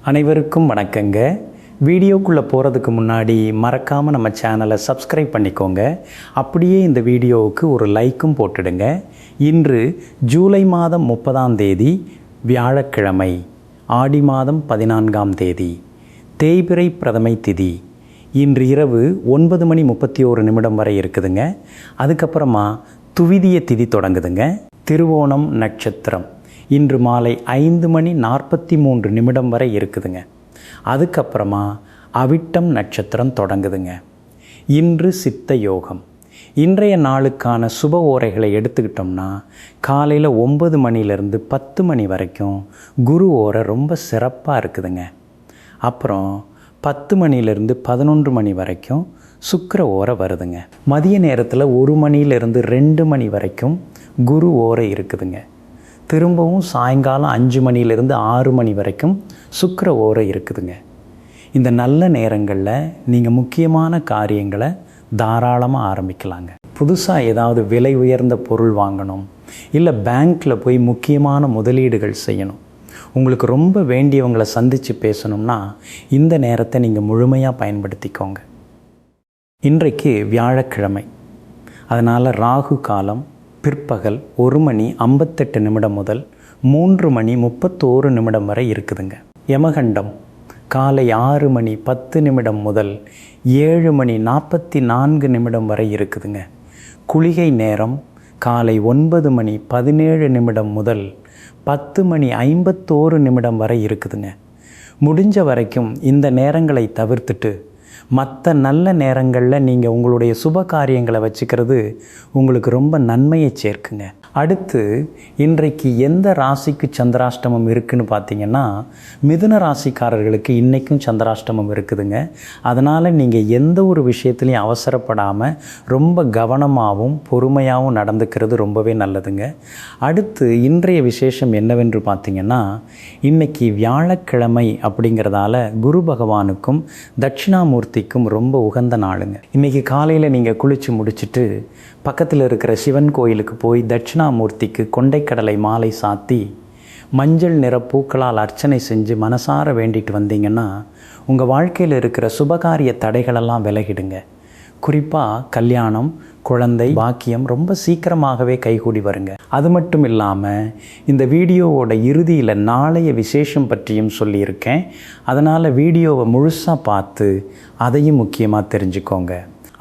அனைவருக்கும் வணக்கங்க. வீடியோக்குள்ளே போகிறதுக்கு முன்னாடி மறக்காமல் நம்ம சேனலை சப்ஸ்கிரைப் பண்ணிக்கோங்க. அப்படியே இந்த வீடியோவுக்கு ஒரு லைக்கும் போட்டுடுங்க. இன்று ஜூலை மாதம் 30ஆம் தேதி வியாழக்கிழமை, ஆடி மாதம் 14ஆம் தேதி, தேய்பிறை பிரதமை திதி. இன்று இரவு 9:31 வரை இருக்குதுங்க. அதுக்கப்புறமா துவிதிய திதி தொடங்குதுங்க. திருவோணம் நட்சத்திரம் இன்று மாலை 5:43 வரை இருக்குதுங்க. அதுக்கப்புறமா அவிட்டம் நட்சத்திரம் தொடங்குதுங்க. இன்று சித்த யோகம். இன்றைய நாளுக்கான சுப ஓரைகளை எடுத்துக்கிட்டோம்னா காலையில் 9 மணிலேருந்து 10 மணி வரைக்கும் குரு ஓரை ரொம்ப சிறப்பாக இருக்குதுங்க. அப்புறம் 10 மணிலேருந்து 11 மணி வரைக்கும் சுக்கிர ஓரை வருதுங்க. மதிய நேரத்தில் 1 மணிலேருந்து 2 மணி வரைக்கும் குரு ஓரை இருக்குதுங்க. திரும்பவும் சாயங்காலம் 5 மணிலேருந்து 6 மணி வரைக்கும் சுக்கிர ஓரை இருக்குதுங்க. இந்த நல்ல நேரங்களில் நீங்கள் முக்கியமான காரியங்களை தாராளமாக ஆரம்பிக்கலாங்க. புதுசாக ஏதாவது விலை உயர்ந்த பொருள் வாங்கணும், இல்லை பேங்க்கில் போய் முக்கியமான முதலீடுகள் செய்யணும், உங்களுக்கு ரொம்ப வேண்டியவங்களை சந்தித்து பேசணும்னா இந்த நேரத்தை நீங்கள் முழுமையாக பயன்படுத்திக்கோங்க. இன்றைக்கு வியாழக்கிழமை, அதனால் ராகு காலம் பிற்பகல் 1:58 முதல் 3:31 வரை இருக்குதுங்க. யமகண்டம் காலை 6:10 முதல் 7:44 வரை இருக்குதுங்க. குளிகை நேரம் காலை 9:17 முதல் 10:51 வரை இருக்குதுங்க. முடிஞ்ச வரைக்கும் இந்த நேரங்களை தவிர்த்துட்டு மற்ற நல்ல நேரங்களில் நீங்கள் உங்களுடைய சுப காரியங்களை வச்சுக்கிறது உங்களுக்கு ரொம்ப நன்மையை சேர்க்குங்க. அடுத்து இன்றைக்கு எந்த ராசிக்கு சந்திராஷ்டமம் இருக்குதுன்னு பார்த்தீங்கன்னா, மிதுன ராசிக்காரர்களுக்கு இன்றைக்கும் சந்திராஷ்டமம் இருக்குதுங்க. அதனால் நீங்கள் எந்த ஒரு விஷயத்துலையும் அவசரப்படாமல் ரொம்ப கவனமாகவும் பொறுமையாகவும் நடந்துக்கிறது ரொம்பவே நல்லதுங்க. அடுத்து இன்றைய விசேஷம் என்னவென்று பார்த்தீங்கன்னா, இன்றைக்கி வியாழக்கிழமை அப்படிங்கிறதால குரு பகவானுக்கும் தட்சிணாமூர்த்திக்கும் ரொம்ப உகந்த நாளுங்க. இன்றைக்கி காலையில் நீங்கள் குளித்து முடிச்சுட்டு பக்கத்தில் இருக்கிற சிவன் கோயிலுக்கு போய் தட்சிணாமூர்த்திக்கு கொண்டைக்கடலை மாலை சாத்தி மஞ்சள் நிற பூக்களால் அர்ச்சனை செஞ்சு மனசார வேண்டிட்டு வந்தீங்கன்னா உங்கள் வாழ்க்கையில் இருக்கிற சுபகாரிய தடைகளெல்லாம் விலகிடுங்க. குறிப்பாக கல்யாணம், குழந்தை பாக்கியம் ரொம்ப சீக்கிரமாகவே கைகூடி வருங்க. அது மட்டும் இல்லாமல் இந்த வீடியோவோட இறுதியில் நாளைய விசேஷம் பற்றியும் சொல்லியிருக்கேன். அதனால் வீடியோவை முழுசாக பார்த்து அதையும் முக்கியமாக தெரிஞ்சுக்கோங்க.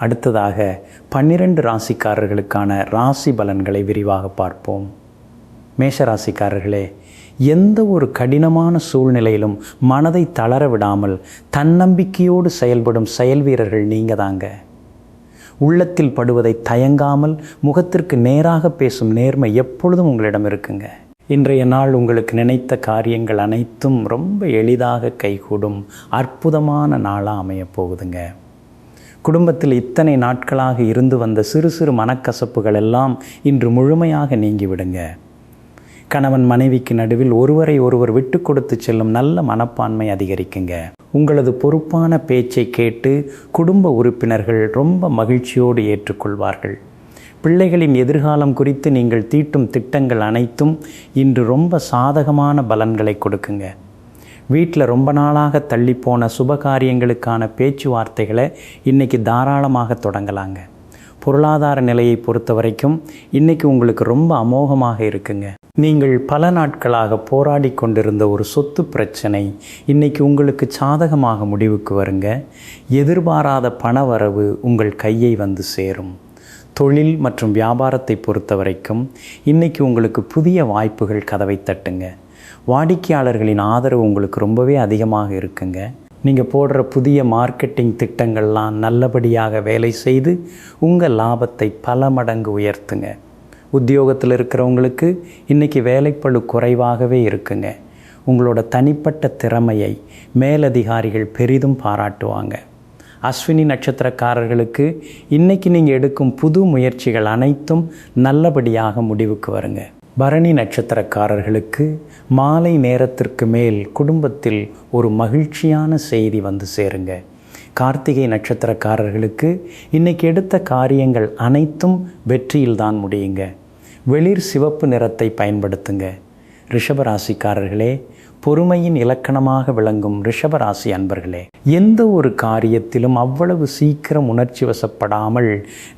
அடுத்ததாக 12 ராசிக்காரர்களுக்கான ராசி பலன்களை விரிவாக பார்ப்போம். மேஷராசிக்காரர்களே, எந்த ஒரு கடினமான சூழ்நிலையிலும் மனதை தளர விடாமல் தன்னம்பிக்கையோடு செயல்படும் செயல் வீரர்கள் நீங்கள் தாங்க. உள்ளத்தில் படுவதை தயங்காமல் முகத்திற்கு நேராக பேசும் நேர்மை எப்பொழுதும் உங்களிடம் இருக்குங்க. இன்றைய நாள் உங்களுக்கு நினைத்த காரியங்கள் அனைத்தும் ரொம்ப எளிதாக கைகூடும் அற்புதமான நாளாக அமையப் போகுதுங்க. குடும்பத்தில் இத்தனை நாட்களாக இருந்து வந்த சிறு சிறு மனக்கசப்புகள் எல்லாம் இன்று முழுமையாக நீங்கிவிடுங்க. கணவன் மனைவிக்கு நடுவில் ஒருவரை ஒருவர் விட்டு கொடுத்து செல்லும் நல்ல மனப்பான்மை அதிகரிக்குங்க. உங்களது பொறுப்பான பேச்சை கேட்டு குடும்ப உறுப்பினர்கள் ரொம்ப மகிழ்ச்சியோடு ஏற்றுக்கொள்வார்கள். பிள்ளைகளின் எதிர்காலம் குறித்து நீங்கள் தீட்டும் திட்டங்கள் அனைத்தும் இன்று ரொம்ப சாதகமான பலன்களை கொடுக்குங்க. வீட்டில் ரொம்ப நாளாக தள்ளிப்போன சுபகாரியங்களுக்கான பேச்சுவார்த்தைகளை இன்றைக்கி தாராளமாக தொடங்கலாங்க. பொருளாதார நிலையை பொறுத்த வரைக்கும் இன்றைக்கி உங்களுக்கு ரொம்ப அமோகமாக இருக்குங்க. நீங்கள் பல நாட்களாக போராடி கொண்டிருந்த ஒரு சொத்து பிரச்சனை இன்றைக்கி உங்களுக்கு சாதகமாக முடிவுக்கு வருங்க. எதிர்பாராத பணவரவு உங்கள் கையை வந்து சேரும். தொழில் மற்றும் வியாபாரத்தை பொறுத்த வரைக்கும் இன்றைக்கி உங்களுக்கு புதிய வாய்ப்புகள் கதவை தட்டுங்க. வாடிக்கையாளர்களின் ஆதரவு உங்களுக்கு ரொம்பவே அதிகமாக இருக்குங்க. நீங்கள் போடுற புதிய மார்க்கெட்டிங் திட்டங்கள்லாம் நல்லபடியாக வேலை செய்து உங்கள் லாபத்தை பல மடங்கு உயர்த்துங்க. உத்தியோகத்தில் இருக்கிறவங்களுக்கு இன்றைக்கி வேலைப்பளு குறைவாகவே இருக்குங்க. உங்களோட தனிப்பட்ட திறமையை மேலதிகாரிகள் பெரிதும் பாராட்டுவாங்க. அஸ்வினி நட்சத்திரக்காரர்களுக்கு இன்றைக்கி நீங்கள் எடுக்கும் புது முயற்சிகள் அனைத்தும் நல்லபடியாக முடிவுக்கு வருங்க. பரணி நட்சத்திரக்காரர்களுக்கு மாலை நேரத்திற்கு மேல் குடும்பத்தில் ஒரு மகிழ்ச்சியான செய்தி வந்து சேருங்க. கார்த்திகை நட்சத்திரக்காரர்களுக்கு இன்றைக்கி எடுத்த காரியங்கள் அனைத்தும் வெற்றியில்தான் முடியுங்க. வெளிர் சிவப்பு நிறத்தை பயன்படுத்துங்க. ரிஷபராசிக்காரர்களே, பொறுமையின் இலக்கணமாக விளங்கும் ரிஷபராசி அன்பர்களே, எந்த ஒரு காரியத்திலும் அவ்வளவு சீக்கிரம் உணர்ச்சி வசப்படாமல்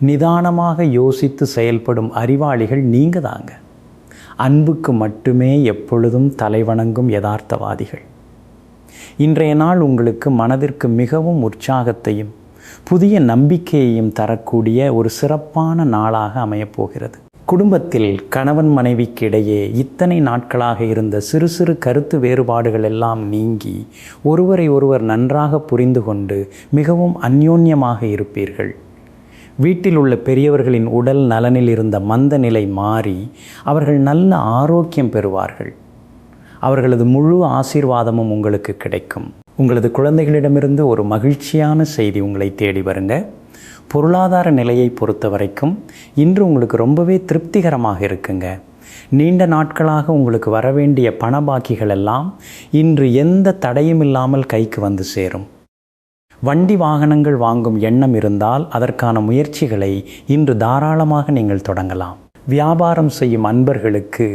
நிதானமாக யோசித்து செயல்படும் அறிவாளிகள் நீங்க தாங்க. அன்புக்கு மட்டுமே எப்பொழுதும் தலைவணங்கும் யதார்த்தவாதிகள். இன்றைய நாள் உங்களுக்கு மனதிற்கு மிகவும் உற்சாகத்தையும் புதிய நம்பிக்கையையும் தரக்கூடிய ஒரு சிறப்பான நாளாக அமையப்போகிறது. குடும்பத்தில் கணவன் மனைவிக்கு இடையே இத்தனை நாட்களாக இருந்த சிறு சிறு கருத்து வேறுபாடுகள் எல்லாம் நீங்கி ஒருவரை ஒருவர் நன்றாக புரிந்து கொண்டு மிகவும் அந்யோன்யமாக இருப்பீர்கள். வீட்டில் உள்ள பெரியவர்களின் உடல் நலனில் இருந்த மந்த நிலை மாறி அவர்கள் நல்ல ஆரோக்கியம் பெறுவார்கள். அவர்களது முழு ஆசீர்வாதமும் உங்களுக்கு கிடைக்கும். உங்களது குழந்தைகளிடமிருந்து ஒரு மகிழ்ச்சியான செய்தி உங்களை தேடி வருங்க. பொருளாதார நிலையை பொறுத்த வரைக்கும் இன்று உங்களுக்கு ரொம்பவே திருப்திகரமாக இருக்குங்க. நீண்ட நாட்களாக உங்களுக்கு வரவேண்டிய பண பாக்கிகள் எல்லாம் இன்று எந்த தடையும் இல்லாமல் கைக்கு வந்து சேரும். வண்டி வாகனங்கள் வாங்கும் எண்ணம் இருந்தால் அதற்கான முயற்சிகளை இன்று தாராளமாக நீங்கள் தொடங்கலாம். வியாபாரம் செய்யும் அன்பர்களுக்கு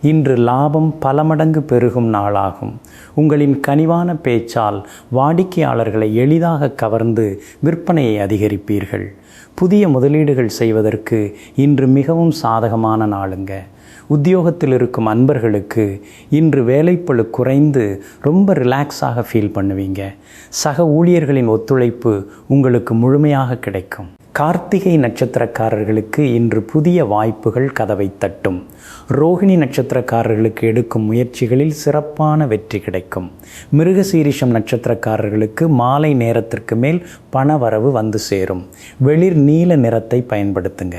இன்று லாபம் பல மடங்கு பெருகும் நாளாகும். உங்களின் கனிவான பேச்சால் வாடிக்கையாளர்களை எளிதாக கவர்ந்து விற்பனையை அதிகரிப்பீர்கள். புதிய முதலீடுகள் செய்வதற்கு இன்று மிகவும் சாதகமான நாளுங்க. உத்தியோகத்தில் இருக்கும் அன்பர்களுக்கு இன்று வேலைப்பளு குறைந்து ரொம்ப ரிலாக்ஸாக ஃபீல் பண்ணுவீங்க. சக ஊழியர்களின் ஒத்துழைப்பு உங்களுக்கு முழுமையாக கிடைக்கும். கார்த்திகை நட்சத்திரக்காரர்களுக்கு இன்று புதிய வாய்ப்புகள் கதவை தட்டும். ரோகிணி நட்சத்திரக்காரர்களுக்கு எடுக்கும் முயற்சிகளில் சிறப்பான வெற்றி கிடைக்கும். மிருகசீரிஷம் நட்சத்திரக்காரர்களுக்கு மாலை நேரத்திற்கு மேல் பண வரவு வந்து சேரும். வெளிர் நீல நிறத்தை பயன்படுத்துங்க.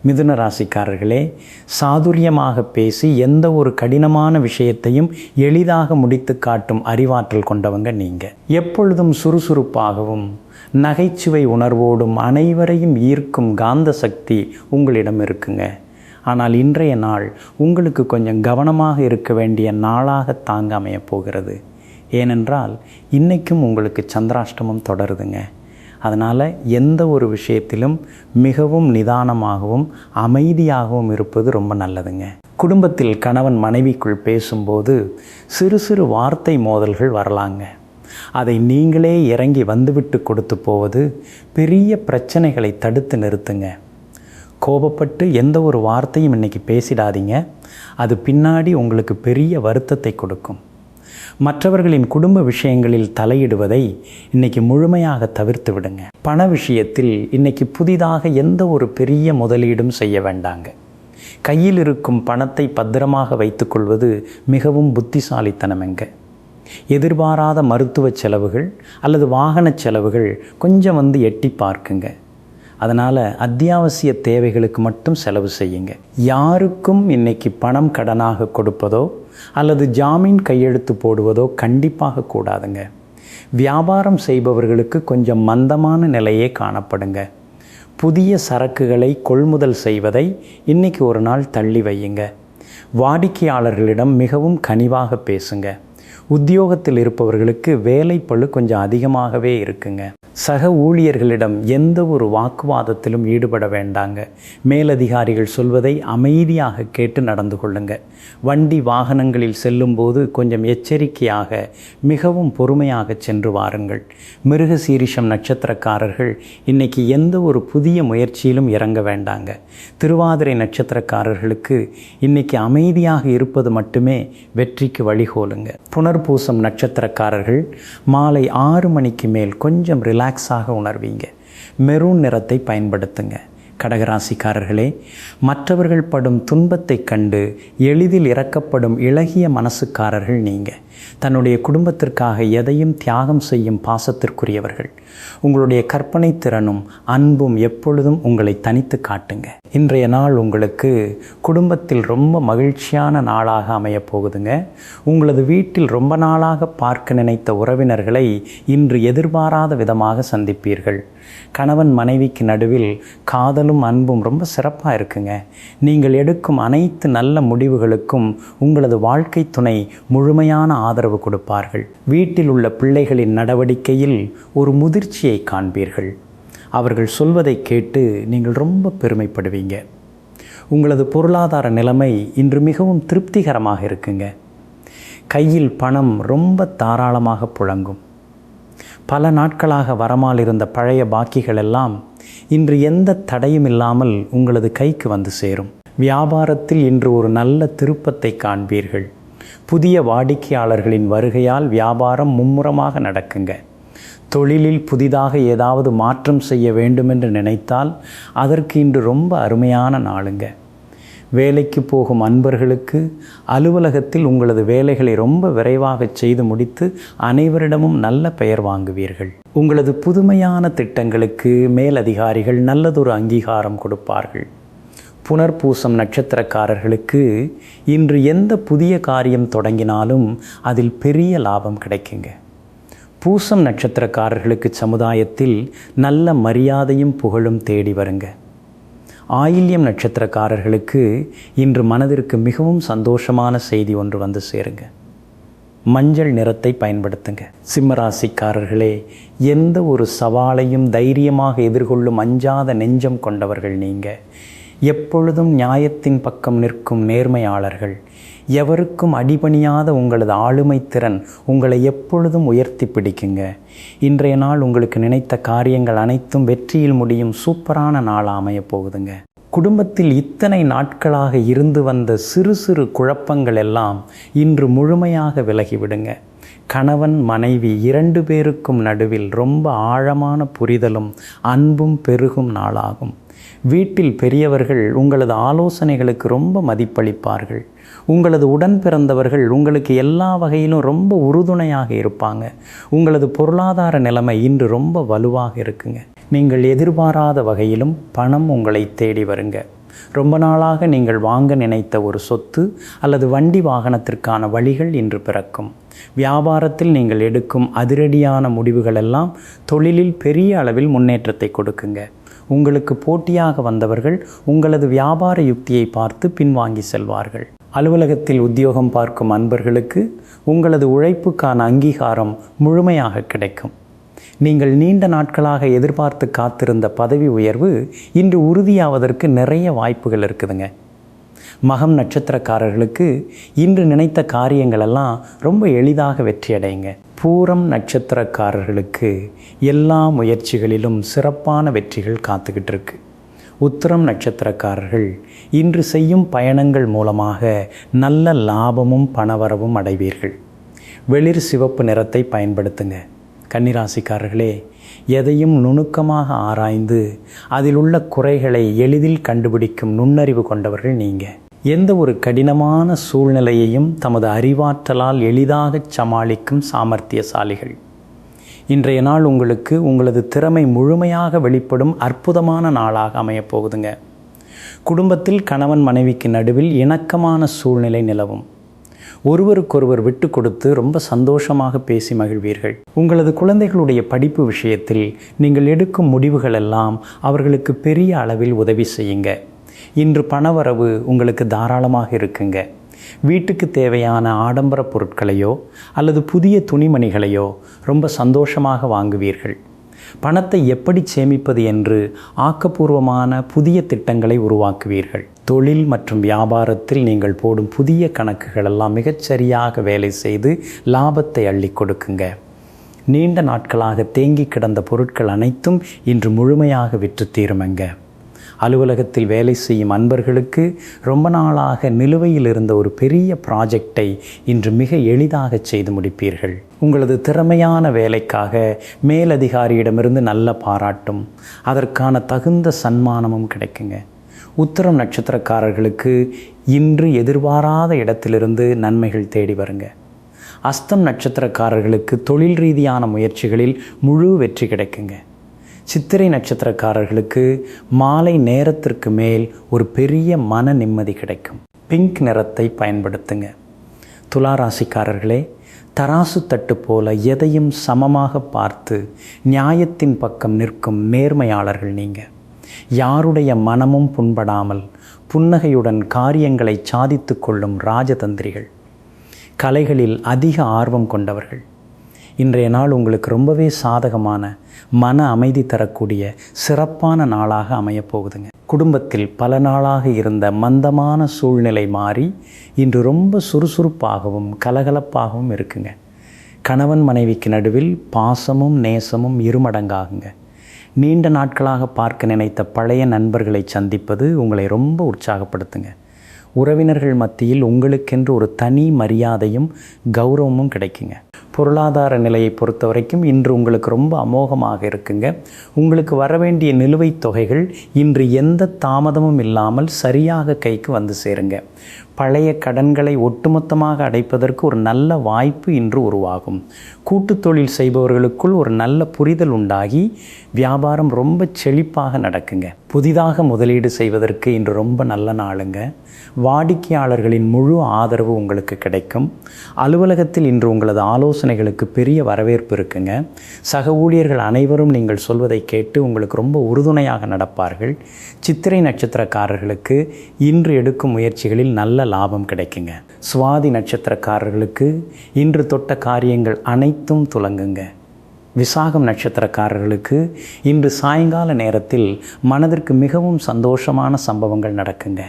மிதுன ராசிக்காரர்களே, சாதுரியமாக பேசி எந்த ஒரு கடினமான விஷயத்தையும் எளிதாக முடித்து காட்டும் அறிவாற்றல் கொண்டவங்க நீங்க. எப்பொழுதும் சுறுசுறுப்பாகவும் நகைச்சுவை உணர்வோடும் அனைவரையும் ஈர்க்கும் காந்த சக்தி உங்களிடம் இருக்குங்க. ஆனால் இன்றைய நாள் உங்களுக்கு கொஞ்சம் கவனமாக இருக்க வேண்டிய நாளாக தாங்க அமையப்போகிறது. ஏனென்றால் இன்றைக்கும் உங்களுக்கு சந்திராஷ்டமம் தொடருதுங்க. அதனால் எந்த ஒரு விஷயத்திலும் மிகவும் நிதானமாகவும் அமைதியாகவும் இருப்பது ரொம்ப நல்லதுங்க. குடும்பத்தில் கணவன் மனைவிக்குள் பேசும்போது சிறு சிறு வார்த்தை மோதல்கள் வரலாங்க. அதை நீங்களே இறங்கி வந்துவிட்டு கொடுத்து போவது பெரிய பிரச்சனைகளை தடுத்து நிறுத்துங்க. கோபப்பட்டு எந்த ஒரு வார்த்தையும் இன்றைக்கி பேசிடாதீங்க. அது பின்னாடி உங்களுக்கு பெரிய வருத்தத்தை கொடுக்கும். மற்றவர்களின் குடும்ப விஷயங்களில் தலையிடுவதை இன்றைக்கி முழுமையாக தவிர்த்து விடுங்க. பண விஷயத்தில் இன்றைக்கி புதிதாக எந்த ஒரு பெரிய முதலீடும் செய்ய வேண்டாங்க. கையில் இருக்கும் பணத்தை பத்திரமாக வைத்துக்கொள்வது மிகவும் புத்திசாலித்தனமெங்க. எதிர்பாராத மருத்துவ செலவுகள் அல்லது வாகன செலவுகள் கொஞ்சம் எட்டி பார்க்குங்க. அதனால் அத்தியாவசிய தேவைகளுக்கு மட்டும் செலவு செய்யுங்க. யாருக்கும் இன்றைக்கி பணம் கடனாக கொடுப்பதோ அல்லது ஜாமீன் கையெழுத்து போடுவதோ கண்டிப்பாக கூடாதுங்க. வியாபாரம் செய்பவர்களுக்கு கொஞ்சம் மந்தமான நிலையே காணப்படுங்க. புதிய சரக்குகளை கொள்முதல் செய்வதை இன்றைக்கி ஒரு நாள் தள்ளி வையுங்க. வாடிக்கையாளர்களிடம் மிகவும் கனிவாக பேசுங்க. உத்தியோகத்தில் இருப்பவர்களுக்கு வேலைப்பளு கொஞ்சம் அதிகமாகவே இருக்குங்க. சக ஊழியர்களிடம் எந்த ஒரு வாக்குவாதத்திலும் ஈடுபட வேண்டாங்க. மேலதிகாரிகள் சொல்வதை அமைதியாக கேட்டு நடந்து கொள்ளுங்க. வண்டி வாகனங்களில் செல்லும்போது கொஞ்சம் எச்சரிக்கையாக மிகவும் பொறுமையாக சென்று வாருங்கள். மிருகசீரிஷம் நட்சத்திரக்காரர்கள் இன்னைக்கு எந்த ஒரு புதிய முயற்சியிலும் இறங்க வேண்டாங்க. திருவாதிரை நட்சத்திரக்காரர்களுக்கு இன்னைக்கு அமைதியாக இருப்பது மட்டுமே வெற்றிக்கு வழிகோலுங்க. புனர்பூசம் நட்சத்திரக்காரர்கள் மாலை 6 மணிக்கு மேல் கொஞ்சம் ரிலாக்ஸாக உணர்வீங்க. மெரூன் நிறத்தை பயன்படுத்துங்க. கடகராசிக்காரர்களே, மற்றவர்கள் படும் துன்பத்தை கண்டு எளிதில் இறக்கப்படும் இளகிய மனசுக்காரர்கள் நீங்கள். தன்னுடைய குடும்பத்திற்காக எதையும் தியாகம் செய்யும் பாசத்திற்குரியவர்கள். உங்களுடைய கற்பனை திறனும் அன்பும் எப்பொழுதும் உங்களை தனித்து காட்டுங்க. இன்றைய நாள் உங்களுக்கு குடும்பத்தில் ரொம்ப மகிழ்ச்சியான நாளாக அமையப் போகுதுங்க. உங்களது வீட்டில் ரொம்ப நாளாக பார்க்க நினைத்த உறவினர்களை இன்று எதிர்பாராத விதமாக சந்திப்பீர்கள். கணவன் மனைவிக்கு நடுவில் காதலும் அன்பும் ரொம்ப சிறப்பாக இருக்குங்க. நீங்கள் எடுக்கும் அனைத்து நல்ல முடிவுகளுக்கும் உங்களது வாழ்க்கை துணை முழுமையான ஆதரவு கொடுப்பார்கள். வீட்டில் உள்ள பிள்ளைகளின் நடவடிக்கையில் ஒரு முதிர்ச்சியை காண்பீர்கள். அவர்கள் சொல்வதை கேட்டு நீங்கள் ரொம்ப பெருமைப்படுவீங்க. உங்களது பொருளாதார நிலைமை இன்று மிகவும் திருப்திகரமாக இருக்குங்க. கையில் பணம் ரொம்ப தாராளமாக புழங்கும். பல நாட்களாக வரமால் இருந்த பழைய பாக்கிகள் எல்லாம் இன்று எந்த தடையும் இல்லாமல் உங்களது கைக்கு வந்து சேரும். வியாபாரத்தில் இன்று ஒரு நல்ல திருப்பத்தை காண்பீர்கள். புதிய வாடிக்கையாளர்களின் வருகையால் வியாபாரம் மும்முரமாக நடக்குங்க. தொழிலில் புதிதாக ஏதாவது மாற்றம் செய்ய வேண்டுமென்று நினைத்தால் அதற்கு இன்று ரொம்ப அருமையான நாளுங்க. வேலைக்கு போகும் அன்பர்களுக்கு அலுவலகத்தில் உங்களது வேலைகளை ரொம்ப விரைவாக செய்து முடித்து அனைவரிடமும் நல்ல பெயர் வாங்குவீர்கள். உங்களது புதுமையான திட்டங்களுக்கு மேலதிகாரிகள் நல்லதொரு அங்கீகாரம் கொடுப்பார்கள். புனர்பூசம் நட்சத்திரக்காரர்களுக்கு இன்று எந்த புதிய காரியம் தொடங்கினாலும் அதில் பெரிய லாபம் கிடைக்குங்க. பூசம் நட்சத்திரக்காரர்களுக்கு சமுதாயத்தில் நல்ல மரியாதையும் புகழும் தேடி வருங்க. ஆயில்யம் நட்சத்திரக்காரர்களுக்கு இன்று மனதிற்கு மிகவும் சந்தோஷமான செய்தி ஒன்று வந்து சேருங்க. மஞ்சள் நிறத்தை பயன்படுத்துங்க. சிம்மராசிக்காரர்களே, எந்த ஒரு சவாலையும் தைரியமாக எதிர்கொள்ளும் அஞ்சாத நெஞ்சம் கொண்டவர்கள் நீங்கள். எப்பொழுதும் நியாயத்தின் பக்கம் நிற்கும் நேர்மையாளர்கள். எவருக்கும் அடிபணியாத உங்களது ஆளுமை திறன் உங்களை எப்பொழுதும் உயர்த்தி பிடிக்குங்க. இன்றைய நாள் உங்களுக்கு நினைத்த காரியங்கள் அனைத்தும் வெற்றியில் முடியும் சூப்பரான நாளாக அமைய போகுதுங்க. குடும்பத்தில் இத்தனை நாட்களாக இருந்து வந்த சிறு சிறு குழப்பங்கள் எல்லாம் இன்று முழுமையாக விலகிவிடுங்க. கணவன் மனைவி 2 பேருக்கும் நடுவில் ரொம்ப ஆழமான புரிதலும் அன்பும் பெருகும் நாளாகும். வீட்டில் பெரியவர்கள் உங்களது ஆலோசனைகளுக்கு ரொம்ப மதிப்பளிப்பார்கள். உங்களது உடன் பிறந்தவர்கள் உங்களுக்கு எல்லா வகையிலும் ரொம்ப உறுதுணையாக இருப்பாங்க. உங்களது பொருளாதார நிலைமை இன்று ரொம்ப வலுவாக இருக்குங்க. நீங்கள் எதிர்பாராத வகையிலும் பணம் உங்களை தேடி வருங்க. ரொம்ப நாளாக நீங்கள் வாங்க நினைத்த ஒரு சொத்து அல்லது வண்டி வாகனத்திற்கான வழிகள் இன்று பிறக்கும். வியாபாரத்தில் நீங்கள் எடுக்கும் அதிரடியான முடிவுகள் எல்லாம் தொழிலில் பெரிய அளவில் முன்னேற்றத்தை கொடுக்குங்க. உங்களுக்கு போட்டியாக வந்தவர்கள் உங்களது வியாபார யுக்தியை பார்த்து பின்வாங்கி செல்வார்கள். அலுவலகத்தில் உத்தியோகம் பார்க்கும் அன்பர்களுக்கு உங்களது உழைப்புக்கான அங்கீகாரம் முழுமையாக கிடைக்கும். நீங்கள் நீண்ட நாட்களாக எதிர்பார்த்து காத்திருந்த பதவி உயர்வு இன்று உறுதியாவதற்கு நிறைய வாய்ப்புகள் இருக்குதுங்க. மகம் நட்சத்திரக்காரர்களுக்கு இன்று நினைத்த காரியங்கள் எல்லாம் ரொம்ப எளிதாக வெற்றியடையுங்க. பூரம் நட்சத்திரக்காரர்களுக்கு எல்லா முயற்சிகளிலும் சிறப்பான வெற்றிகள் காத்துக்கிட்டு இருக்கு. உத்திரம் நட்சத்திரக்காரர்கள் இன்று செய்யும் பயணங்கள் மூலமாக நல்ல லாபமும் பணவரவும் அடைவீர்கள். வெளிர் சிவப்பு நிறத்தை பயன்படுத்துங்க. கன்னிராசிக்காரர்களே, எதையும் நுணுக்கமாக ஆராய்ந்து அதில் உள்ள குறைகளை எளிதில் கண்டுபிடிக்கும் நுண்ணறிவு கொண்டவர்கள் நீங்கள். எந்த ஒரு கடினமான சூழ்நிலையையும் தமது அறிவாற்றலால் எளிதாக சமாளிக்கும் சாமர்த்தியசாலிகள். இன்றைய நாள் உங்களுக்கு உங்களது திறமை முழுமையாக வெளிப்படும் அற்புதமான நாளாக அமையப்போகுதுங்க. குடும்பத்தில் கணவன் மனைவிக்கு நடுவில் இணக்கமான சூழ்நிலை நிலவும். ஒருவருக்கொருவர் விட்டு கொடுத்து ரொம்ப சந்தோஷமாக பேசி மகிழ்வீர்கள். உங்களது குழந்தைகளுடைய படிப்பு விஷயத்தில் நீங்கள் எடுக்கும் முடிவுகள் எல்லாம் அவர்களுக்கு பெரிய அளவில் உதவி செய்யுங்க. இன்று பணவரவு உங்களுக்கு தாராளமாக இருக்குங்க. வீட்டுக்கு தேவையான ஆடம்பர பொருட்களையோ அல்லது புதிய துணிமணிகளையோ ரொம்ப சந்தோஷமாக வாங்குவீர்கள். பணத்தை எப்படி சேமிப்பது என்று ஆக்கப்பூர்வமான புதிய திட்டங்களை உருவாக்குவீர்கள். தொழில் மற்றும் வியாபாரத்தில் நீங்கள் போடும் புதிய கணக்குகள் எல்லாம் மிகச்சரியாக வேலை செய்து லாபத்தை அள்ளி கொடுக்குங்க. நீண்ட நாட்களாக தேங்கி கிடந்த பொருட்கள் அனைத்தும் இன்று முழுமையாக விற்று தீருமங்க. அலுவலகத்தில் வேலை செய்யும் அன்பர்களுக்கு ரொம்ப நாளாக நிலுவையில் இருந்த ஒரு பெரிய ப்ராஜெக்டை இன்று மிக எளிதாக செய்து முடிப்பீர்கள். உங்களது திறமையான வேலைக்காக மேலதிகாரியிடமிருந்து நல்ல பாராட்டும் அதற்கான தகுந்த சன்மானமும் கிடைக்குங்க. உத்திரம் நட்சத்திரக்காரர்களுக்கு இன்று எதிர்பாராத இடத்திலிருந்து நன்மைகள் தேடி வருங்க. அஸ்தம் நட்சத்திரக்காரர்களுக்கு தொழில் ரீதியான முயற்சிகளில் முழு வெற்றி கிடைக்குங்க. சித்திரை நட்சத்திரக்காரர்களுக்கு மாலை நேரத்திற்கு மேல் ஒரு பெரிய மன நிம்மதி கிடைக்கும். பிங்க் நிறத்தை பயன்படுத்துங்க. துளாராசிக்காரர்களே, தராசு தட்டு போல எதையும் சமமாக பார்த்து நியாயத்தின் பக்கம் நிற்கும் நேர்மையாளர்கள் நீங்கள். யாருடைய மனமும் புண்படாமல் புன்னகையுடன் காரியங்களை சாதித்து கொள்ளும் ராஜதந்திரிகள். கலைகளில் அதிக ஆர்வம் கொண்டவர்கள். இன்றைய நாள் உங்களுக்கு ரொம்பவே சாதகமான மன அமைதி தரக்கூடிய சிறப்பான நாளாக அமையப்போகுதுங்க. குடும்பத்தில் பல நாளாக இருந்த மந்தமான சூழ்நிலை மாறி இன்று ரொம்ப சுறுசுறுப்பாகவும் கலகலப்பாகவும் இருக்குங்க. கணவன் மனைவிக்கு நடுவில் பாசமும் நேசமும் இருமடங்காகுங்க. நீண்ட நாட்களாக பார்க்க நினைத்த பழைய நண்பர்களை சந்திப்பது உங்களை ரொம்ப உற்சாகப்படுத்துங்க. உறவினர்கள் மத்தியில் உங்களுக்கென்று ஒரு தனி மரியாதையும் கௌரவமும் கிடைக்குங்க. பொருளாதார நிலையை பொறுத்த வரைக்கும் இன்று உங்களுக்கு ரொம்ப அமோகமாக இருக்குங்க. உங்களுக்கு வரவேண்டிய நிலுவைத் தொகைகள் இன்று எந்த தாமதமும் இல்லாமல் சரியாக கைக்கு வந்து சேருங்க. பழைய கடன்களை ஒட்டுமொத்தமாக அடைப்பதற்கு ஒரு நல்ல வாய்ப்பு இன்று உருவாகும். கூட்டு தொழில் செய்பவர்களுக்குள் ஒரு நல்ல புரிதல் உண்டாகி வியாபாரம் ரொம்ப செழிப்பாக நடக்குங்க. புதிதாக முதலீடு செய்வதற்கு இன்று ரொம்ப நல்ல நாளுங்க. வாடிக்கையாளர்களின் முழு ஆதரவு உங்களுக்கு கிடைக்கும். அலுவலகத்தில் இன்று உங்களது ஆலோசனைகளுக்கு பெரிய வரவேற்பு இருக்குங்க. சக ஊழியர்கள் அனைவரும் நீங்கள் சொல்வதை கேட்டு உங்களுக்கு ரொம்ப உறுதுணையாக நடப்பார்கள். சித்திரை நட்சத்திரக்காரர்களுக்கு இன்று எடுக்கும் முயற்சிகளில் நல்ல லாபம் கிடைக்குங்க. சுவாதி நட்சத்திரக்காரர்களுக்கு இன்று தொட்ட காரியங்கள் அனைத்தும் துலங்குங்க. விசாகம் நட்சத்திரக்காரர்களுக்கு இன்று சாயங்கால நேரத்தில் மனதிற்கு மிகவும் சந்தோஷமான சம்பவங்கள் நடக்குங்க.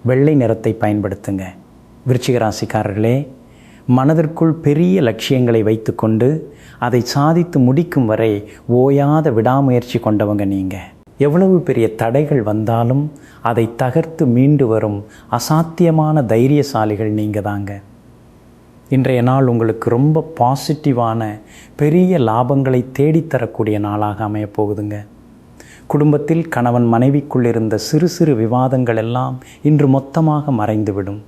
வெள்ளை நிறத்தை பயன்படுத்துங்க. விருச்சிக ராசிக்காரர்களே, மனதிற்குள் பெரிய லட்சியங்களை வைத்துக்கொண்டு அதை சாதித்து முடிக்கும் வரை ஓயாத விடாமுயற்சி கொண்டவங்க நீங்கள். எவ்வளவு பெரிய தடைகள் வந்தாலும் அதை தகர்த்து மீண்டு வரும் அசாத்தியமான தைரியசாலிகள் நீங்கள் தாங்க. இன்றைய நாள் உங்களுக்கு ரொம்ப பாசிட்டிவான பெரிய லாபங்களை தேடித்தரக்கூடிய நாளாக அமையப்போகுதுங்க. குடும்பத்தில் கணவன் மனைவிக்குள் இருந்த சிறு சிறு விவாதங்கள் எல்லாம் இன்று மொத்தமாக மறைந்துவிடும்.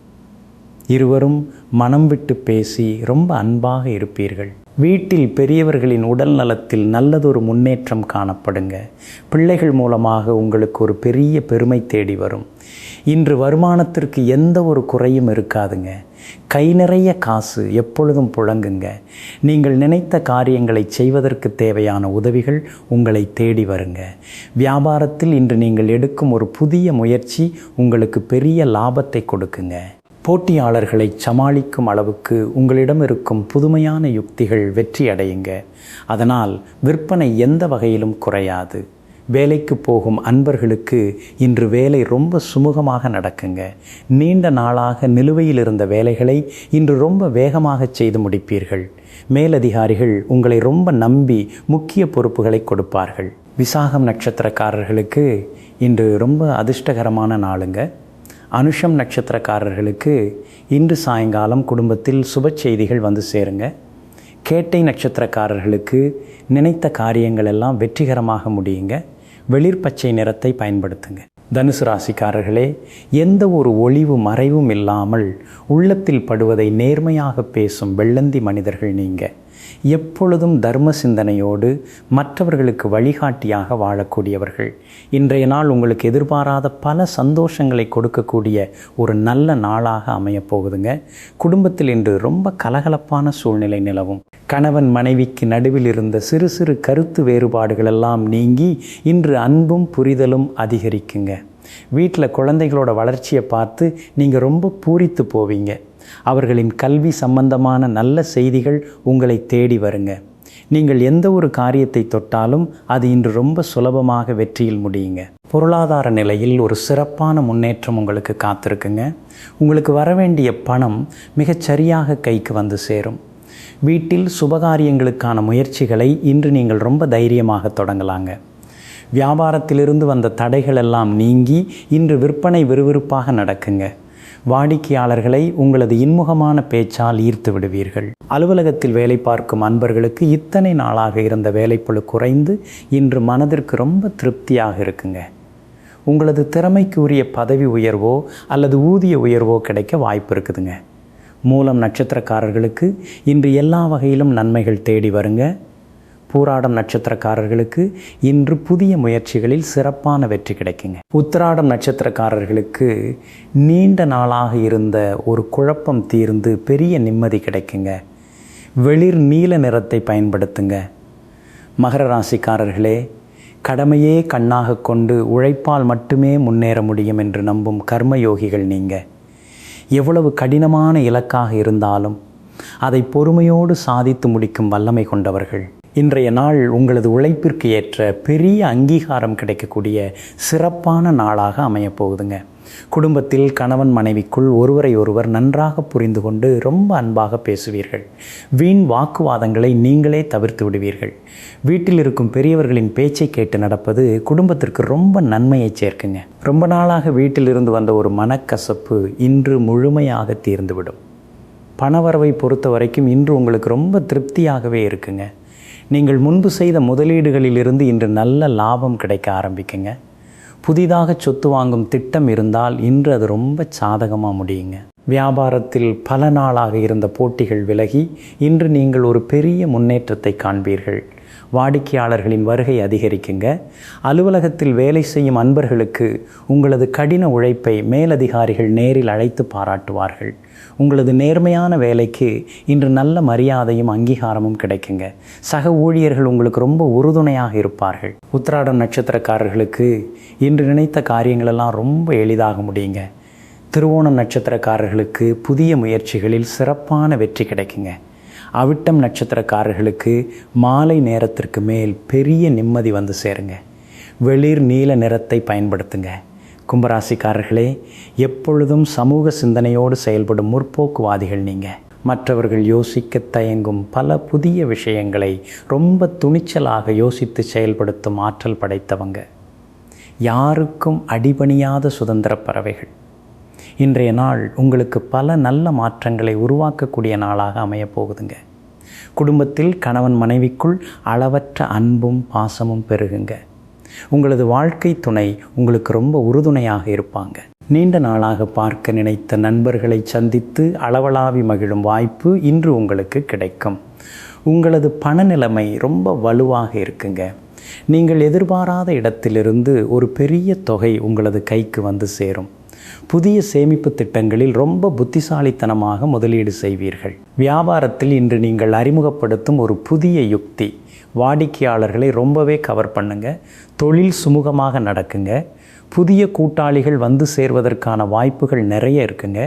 இருவரும் மனம் விட்டு பேசி ரொம்ப அன்பாக இருப்பீர்கள். வீட்டில் பெரியவர்களின் உடல் நலத்தில் நல்லதொரு முன்னேற்றம் காணப்படுங்க. பிள்ளைகள் மூலமாக உங்களுக்கு ஒரு பெரிய பெருமை தேடி வரும். இன்று வருமானத்திற்கு எந்த ஒரு குறையும் இருக்காதுங்க. கை நிறைய காசு எப்பொழுதும் புழங்குங்க. நீங்கள் நினைத்த காரியங்களை செய்வதற்கு தேவையான உதவிகள் உங்களை தேடி வருங்க. வியாபாரத்தில் இன்று நீங்கள் எடுக்கும் ஒரு புதிய முயற்சி உங்களுக்கு பெரிய லாபத்தை கொடுக்குங்க. போட்டியாளர்களை சமாளிக்கும் அளவுக்கு உங்களிடம் இருக்கும் புதுமையான யுக்திகள் வெற்றி அடையுங்க. அதனால் விற்பனை எந்த வகையிலும் குறையாது. வேலைக்கு போகும் அன்பர்களுக்கு இன்று வேலை ரொம்ப சுமூகமாக நடக்குங்க. நீண்ட நாளாக நிலுவையில் இருந்த வேலைகளை இன்று ரொம்ப வேகமாக செய்து முடிப்பீர்கள். மேலதிகாரிகள் உங்களை ரொம்ப நம்பி முக்கிய பொறுப்புகளை கொடுப்பார்கள். விசாகம் நட்சத்திரக்காரர்களுக்கு இன்று ரொம்ப அதிர்ஷ்டகரமான நாளுங்க. அனுஷம் நட்சத்திரக்காரர்களுக்கு இன்று சாயங்காலம் குடும்பத்தில் சுப செய்திகள் வந்து சேருங்க. கேட்டை நட்சத்திரக்காரர்களுக்கு நினைத்த காரியங்கள் எல்லாம் வெற்றிகரமாக முடியுங்க. வெளிர் பச்சை நிறத்தை பயன்படுத்துங்க. தனுசு ராசிக்காரர்களே, எந்த ஒரு ஒளிவு மறைவும் இல்லாமல் உள்ளத்தில் படுவதை நேர்மையாக பேசும் வெள்ளந்தி மனிதர்கள் நீங்கள். எப்பொழுதும் தர்ம சிந்தனையோடு மற்றவர்களுக்கு வழிகாட்டியாக வாழக்கூடியவர்கள். இன்றைய நாள் உங்களுக்கு எதிர்பாராத பல சந்தோஷங்களை கொடுக்கக்கூடிய ஒரு நல்ல நாளாக அமையப்போகுதுங்க. குடும்பத்தில் இன்று ரொம்ப கலகலப்பான சூழ்நிலை நிலவும். கணவன் மனைவிக்கு நடுவில் இருந்த சிறு சிறு கருத்து வேறுபாடுகள் எல்லாம் நீங்கி இன்று அன்பும் புரிதலும் அதிகரிக்குங்க. வீட்டில் குழந்தைகளோட வளர்ச்சியை பார்த்து நீங்கள் ரொம்ப பூரித்து போவீங்க. அவர்களின் கல்வி சம்பந்தமான நல்ல செய்திகள் உங்களை தேடி வருங்க. நீங்கள் எந்த ஒரு காரியத்தை தொட்டாலும் அது இன்று ரொம்ப சுலபமாக வெற்றியில் முடியுங்க. பொருளாதார நிலையில் ஒரு சிறப்பான முன்னேற்றம் உங்களுக்கு காத்திருக்குங்க. உங்களுக்கு வரவேண்டிய பணம் மிகச்சரியாக கைக்கு வந்து சேரும். வீட்டில் சுபகாரியங்களுக்கான முயற்சிகளை இன்று நீங்கள் ரொம்ப தைரியமாக தொடங்கலாங்க. வியாபாரத்திலிருந்து வந்த தடைகள் எல்லாம் நீங்கி இன்று விற்பனை விறுவிறுப்பாக நடக்குங்க. வாடிக்கையாளர்களை உங்களது இன்முகமான பேச்சால் ஈர்த்து விடுவீர்கள். அலுவலகத்தில் வேலை பார்க்கும் அன்பர்களுக்கு இத்தனை நாளாக இருந்த வேலைப்பளு குறைந்து இன்று மனதிற்கு ரொம்ப திருப்தியாக இருக்குங்க. உங்களது திறமைக்கு உரிய பதவி உயர்வோ அல்லது ஊதிய உயர்வோ கிடைக்க வாய்ப்பு இருக்குதுங்க. மூலம் நட்சத்திரக்காரர்களுக்கு இன்று எல்லா வகையிலும் நன்மைகள் தேடி வருங்க. பூராடம் நட்சத்திரக்காரர்களுக்கு இன்று புதிய முயற்சிகளில் சிறப்பான வெற்றி கிடைக்குங்க. உத்திராடம் நட்சத்திரக்காரர்களுக்கு நீண்ட நாளாக இருந்த ஒரு குழப்பம் தீர்ந்து பெரிய நிம்மதி கிடைக்குங்க. வெளிர் நீல நிறத்தை பயன்படுத்துங்க. மகர ராசிக்காரர்களே, கடமையே கண்ணாக கொண்டு உழைப்பால் மட்டுமே முன்னேற முடியும் என்று நம்பும் கர்மயோகிகள் நீங்கள். எவ்வளவு கடினமான இலக்காக இருந்தாலும் அதை பொறுமையோடு சாதித்து முடிக்கும் வல்லமை கொண்டவர்கள். இன்றைய நாள் உங்களது உழைப்பிற்கு ஏற்ற பெரிய அங்கீகாரம் கிடைக்கக்கூடிய சிறப்பான நாளாக அமையப்போகுதுங்க. குடும்பத்தில் கணவன் மனைவிக்குள் ஒருவரை ஒருவர் நன்றாக புரிந்து கொண்டு ரொம்ப அன்பாக பேசுவீர்கள். வீண் வாக்குவாதங்களை நீங்களே தவிர்த்து விடுவீர்கள். வீட்டில் இருக்கும் பெரியவர்களின் பேச்சை கேட்டு நடப்பது குடும்பத்திற்கு ரொம்ப நன்மையை சேர்க்குங்க. ரொம்ப நாளாக வீட்டில் இருந்து வந்த ஒரு மனக்கசப்பு இன்று முழுமையாக தீர்ந்துவிடும். பணவரவை பொறுத்த வரைக்கும் இன்று உங்களுக்கு ரொம்ப திருப்தியாகவே இருக்குங்க. நீங்கள் முன்பு செய்த முதலீடுகளிலிருந்து இன்று நல்ல லாபம் கிடைக்க ஆரம்பிக்குங்க. புதிதாக சொத்து வாங்கும் திட்டம் இருந்தால் இன்று அது ரொம்ப சாதகமாக முடியுங்க. வியாபாரத்தில் பல நாளாக இருந்த போட்டிகள் விலகி இன்று நீங்கள் ஒரு பெரிய முன்னேற்றத்தை காண்பீர்கள். வாடிக்கையாளர்களின் வருகை அதிகரிக்குங்க. அலுவலகத்தில் வேலை செய்யும் அன்பர்களுக்கு உங்களது கடின உழைப்பை மேலதிகாரிகள் நேரில் அழைத்து பாராட்டுவார்கள். உங்களது நேர்மையான வேலைக்கு இன்று நல்ல மரியாதையும் அங்கீகாரமும் கிடைக்குங்க. சக ஊழியர்கள் உங்களுக்கு ரொம்ப உறுதுணையாக இருப்பார்கள். உத்திராடம் நட்சத்திரக்காரர்களுக்கு இன்று நினைத்த காரியங்களெல்லாம் ரொம்ப எளிதாக முடியுங்க. திருவோணம் நட்சத்திரக்காரர்களுக்கு புதிய முயற்சிகளில் சிறப்பான வெற்றி கிடைக்குங்க. அவிட்டம் நட்சத்திரக்காரர்களுக்கு மாலை நேரத்திற்கு மேல் பெரிய நிம்மதி வந்து சேருங்க. வெளிர் நீல நிறத்தை பயன்படுத்துங்க. கும்பராசிக்காரர்களே, எப்பொழுதும் சமூக சிந்தனையோடு செயல்படும் முற்போக்குவாதிகள் நீங்கள். மற்றவர்கள் யோசிக்க தயங்கும் பல புதிய விஷயங்களை ரொம்ப துணிச்சலாக யோசித்து செயல்படுத்தும் ஆற்றல் படைத்தவங்க. யாருக்கும் அடிபணியாத சுதந்திர பறவைகள். இன்றைய நாள் உங்களுக்கு பல நல்ல மாற்றங்களை உருவாக்கக்கூடிய நாளாக அமையப்போகுதுங்க. குடும்பத்தில் கணவன் மனைவிக்குள் அளவற்ற அன்பும் பாசமும் பெருகுங்க. உங்களது வாழ்க்கை துணை உங்களுக்கு ரொம்ப உறுதுணையாக இருப்பாங்க. நீண்ட நாளாக பார்க்க நினைத்த நண்பர்களை சந்தித்து அளவளாவி மகிழும் வாய்ப்பு இன்று உங்களுக்கு கிடைக்கும். உங்களது பண நிலைமை ரொம்ப வலுவாக இருக்குங்க. நீங்கள் எதிர்பாராத இடத்திலிருந்து ஒரு பெரிய தொகை உங்களது கைக்கு வந்து சேரும். புதிய சேமிப்பு திட்டங்களில் ரொம்ப புத்திசாலித்தனமாக முதலீடு செய்வீர்கள். வியாபாரத்தில் இன்று நீங்கள் அறிமுகப்படுத்தும் ஒரு புதிய யுக்தி வாடிக்கையாளர்களை ரொம்பவே கவர் பண்ணுங்க. தொழில் சுமூகமாக நடக்குங்க. புதிய கூட்டாளிகள் வந்து சேர்வதற்கான வாய்ப்புகள் நிறைய இருக்குங்க.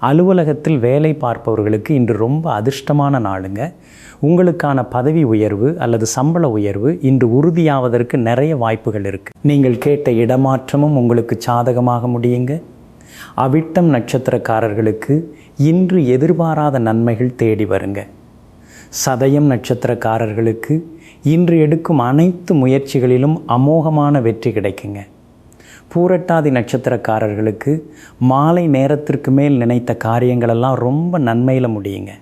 அலுவலகத்தில் வேலை பார்ப்பவர்களுக்கு இன்று ரொம்ப அதிர்ஷ்டமான நாளுங்க. உங்களுக்கான பதவி உயர்வு அல்லது சம்பள உயர்வு இன்று உறுதியாவதற்கு நிறைய வாய்ப்புகள் இருக்குது. நீங்கள் கேட்ட இடமாற்றமும் உங்களுக்கு சாதகமாக முடியுங்க. அவிட்டம் நட்சத்திரக்காரர்களுக்கு இன்று எதிர்பாராத நன்மைகள் தேடி வருங்க. சதயம் நட்சத்திரக்காரர்களுக்கு இன்று எடுக்கும் அனைத்து முயற்சிகளிலும் அமோகமான வெற்றி கிடைக்குங்க. பூரட்டாதி நட்சத்திரக்காரர்களுக்கு மாலை நேரத்திற்கு மேல் நினைத்த காரியங்களெல்லாம் ரொம்ப நன்மையில் முடியுங்க.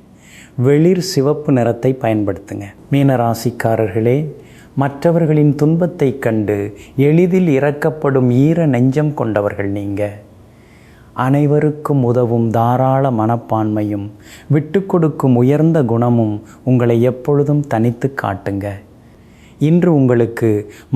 வெளிர் சிவப்பு நிறத்தை பயன்படுத்துங்க. மீனராசிக்காரர்களே, மற்றவர்களின் துன்பத்தை கண்டு எளிதில் இரக்கப்படும் ஈர நெஞ்சம் கொண்டவர்கள் நீங்கள். அனைவருக்கும் உதவும் தாராள மனப்பான்மையும் விட்டு கொடுக்கும் உயர்ந்த குணமும் உங்களை எப்பொழுதும் தனித்து காட்டுங்க. இன்று உங்களுக்கு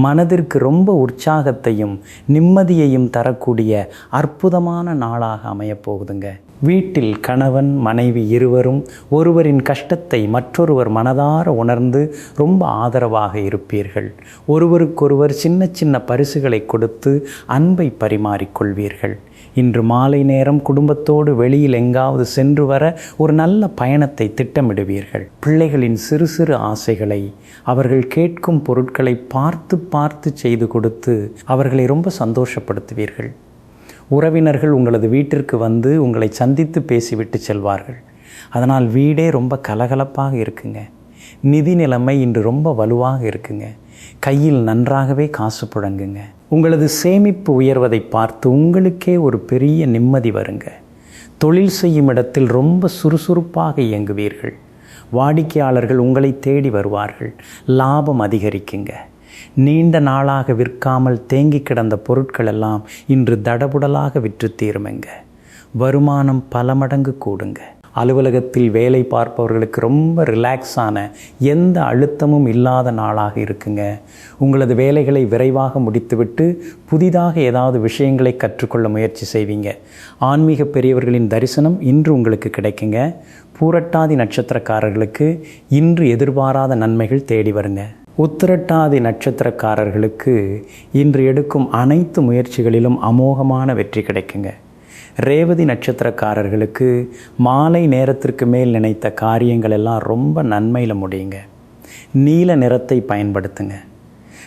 மனதிற்கு ரொம்ப உற்சாகத்தையும் நிம்மதியையும் தரக்கூடிய அற்புதமான நாளாக அமையப்போகுதுங்க. வீட்டில் கணவன் மனைவி இருவரும் ஒருவரின் கஷ்டத்தை மற்றொருவர் மனதார உணர்ந்து ரொம்ப ஆதரவாக இருப்பீர்கள். ஒருவருக்கொருவர் சின்ன சின்ன பரிசுகளை கொடுத்து அன்பை பரிமாறிக்கொள்வீர்கள். இன்று மாலை நேரம் குடும்பத்தோடு வெளியில் எங்காவது சென்று வர ஒரு நல்ல பயணத்தை திட்டமிடுவீர்கள். பிள்ளைகளின் சிறு சிறு ஆசைகளை, அவர்கள் கேட்கும் பொருட்களை பார்த்து பார்த்து செய்து கொடுத்து அவர்களை ரொம்ப சந்தோஷப்படுத்துவீர்கள். உறவினர்கள் உங்களது வீட்டிற்கு வந்து உங்களை சந்தித்து பேசிவிட்டு செல்வார்கள். அதனால் வீடே ரொம்ப கலகலப்பாக இருக்குங்க. நிதி நிலைமை இன்று ரொம்ப வலுவாக இருக்குங்க. கையில் நன்றாகவே காசு புழங்குங்க. உங்களது சேமிப்பு உயர்வதை பார்த்து உங்களுக்கே ஒரு பெரிய நிம்மதி வருங்க. தொழில் செய்யும் இடத்தில் ரொம்ப சுறுசுறுப்பாக இயங்குவீர்கள். வாடிக்கையாளர்கள் உங்களை தேடி வருவார்கள். லாபம் அதிகரிக்குங்க. நீண்ட நாளாக விற்காமல் தேங்கி கிடந்த பொருட்கள் எல்லாம் இன்று தடபுடலாக விற்று தீருமெங்க. வருமானம் பல மடங்கு கூடுங்க. அலுவலகத்தில் வேலை பார்ப்பவர்களுக்கு ரொம்ப ரிலாக்ஸான, எந்த அழுத்தமும் இல்லாத நாளாக இருக்குங்க. உங்களது வேலைகளை விரைவாக முடித்துவிட்டு புதிதாக ஏதாவது விஷயங்களை கற்றுக்கொள்ள முயற்சி செய்வீங்க. ஆன்மீக பெரியவர்களின் தரிசனம் இன்று உங்களுக்கு கிடைக்குங்க. பூரட்டாதி நட்சத்திரக்காரர்களுக்கு இன்று எதிர்பாராத நன்மைகள் தேடி வருங்க. உத்திரட்டாதி நட்சத்திரக்காரர்களுக்கு இன்று எடுக்கும் அனைத்து முயற்சிகளிலும் அமோகமான வெற்றி கிடைக்குங்க. ரேவதி நட்சத்திரக்காரர்களுக்கு மாலை நேரத்திற்கு மேல் நினைத்த காரியங்கள் எல்லாம் ரொம்ப நன்மையில் முடியுங்க. நீல நிறத்தை பயன்படுத்துங்க.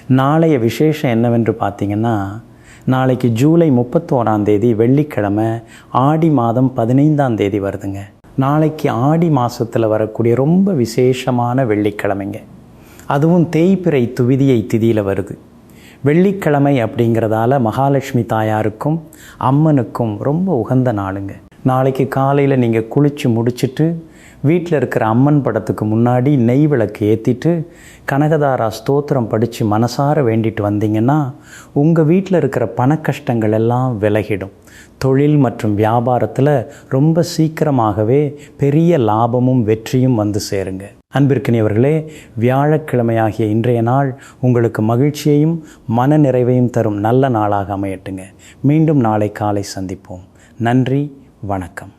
நாளைய விசேஷம் என்னவென்று பார்த்தீங்கன்னா, நாளைக்கு ஜூலை 31 வெள்ளிக்கிழமை, ஆடி மாதம் 15 வருதுங்க. நாளைக்கு ஆடி மாதத்தில் வரக்கூடிய ரொம்ப விசேஷமான வெள்ளிக்கிழமைங்க. அதுவும் தேய்பிறை துவிதியை திதியில் வருது. வெள்ளிக்கிழமை அப்படிங்கிறதால மகாலட்சுமி தாயாருக்கும் அம்மனுக்கும் ரொம்ப உகந்த நாளுங்க. நாளைக்கு காலையில் நீங்கள் குளித்து முடிச்சுட்டு வீட்டில் இருக்கிற அம்மன் படத்துக்கு முன்னாடி நெய் விளக்கு ஏற்றிட்டு கனகதாரா ஸ்தோத்திரம் படித்து மனசார வேண்டிட்டு வந்தீங்கன்னா உங்கள் வீட்டில் இருக்கிற பண கஷ்டங்கள் எல்லாம் விலகிடும். தொழில் மற்றும் வியாபாரத்தில் ரொம்ப சீக்கிரமாகவே பெரிய லாபமும் வெற்றியும் வந்து சேருங்க. அன்பிற்கினியவர்களே, வியாழக்கிழமையாகிய இன்றைய நாள் உங்களுக்கு மகிழ்ச்சியையும் மன நிறைவையும் தரும் நல்ல நாளாக அமையட்டுங்க. மீண்டும் நாளை காலை சந்திப்போம். நன்றி, வணக்கம்.